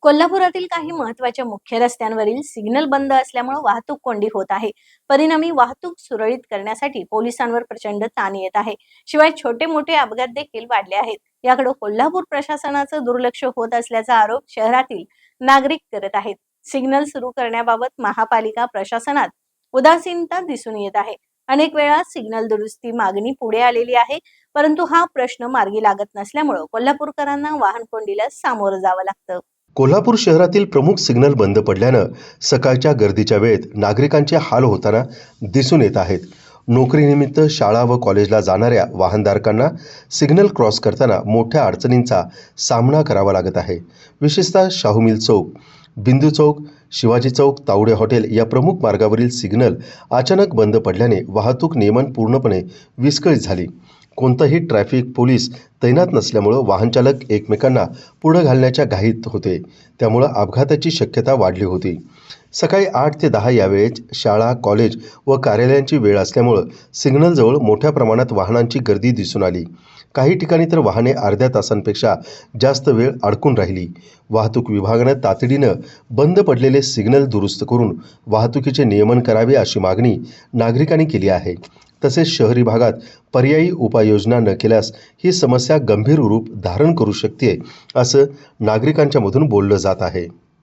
कोल्हापुरातील काही महत्त्वाच्या मुख्य रस्त्यांवरील सिग्नल बंद असल्यामुळे वाहतूक कोंडी होत आहे. परिणामी वाहतूक सुरळीत करण्यासाठी पोलिसांवर प्रचंड ताण येत आहे. शिवाय छोटे मोठे अपघात देखील वाढले आहेत. याकडे कोल्हापूर प्रशासनाचं दुर्लक्ष होत असल्याचा आरोप शहरातील नागरिक करत आहेत. सिग्नल सुरू करण्याबाबत महापालिका प्रशासनात उदासीनता दिसून येत आहे. अनेक वेळा सिग्नल दुरुस्ती मागणी पुढे आलेली आहे, परंतु हा प्रश्न मार्गी लागत नसल्यामुळे कोल्हापूरकरांना वाहन कोंडीला सामोरं जावं लागतं. कोल्हापूर शहरातील प्रमुख सिग्नल बंद पडल्यानं सकाळच्या गर्दीच्या वेळेत नागरिकांचे हाल होताना दिसून येत आहेत. नोकरीनिमित्त शाळा व कॉलेजला जाणाऱ्या वाहनधारकांना सिग्नल क्रॉस करताना मोठ्या अडचणींचा सामना करावा लागत आहे. विशेषतः शाहू मिल चौक, बिंदू चौक, शिवाजी चौक, तावडे हॉटेल या प्रमुख मार्गावरील सिग्नल अचानक बंद पडल्याने वाहतूक नियमन पूर्णपणे विस्कळीत झाली. कोणताही ट्रॅफिक पोलीस तैनात नसल्यामुळं वाहनचालक एकमेकांना पुढं घालण्याच्या घाईत होते. त्यामुळं अपघाताची शक्यता वाढली होती. सकाळी 8 ते 10 या वेळेत शाळा, कॉलेज व कार्यालयांची वेळ असल्यामुळं सिग्नलजवळ मोठ्या प्रमाणात वाहनांची गर्दी दिसून आली. काही ठिकाणी तर वाहने अर्ध्या तासांपेक्षा जास्त वेळ अडकून राहिली. वाहतूक विभागानं तातडीनं बंद पडलेले सिग्नल दुरुस्त करून वाहतुकीचे नियमन करावे अशी मागणी नागरिकांनी केली आहे. तसेच शहरी भागात पर्यायी उपाययोजना न केल्यास ही समस्या गंभीर रूप धारण करू शकते, असं नागरिकांच्या मधून बोललं जात आहे.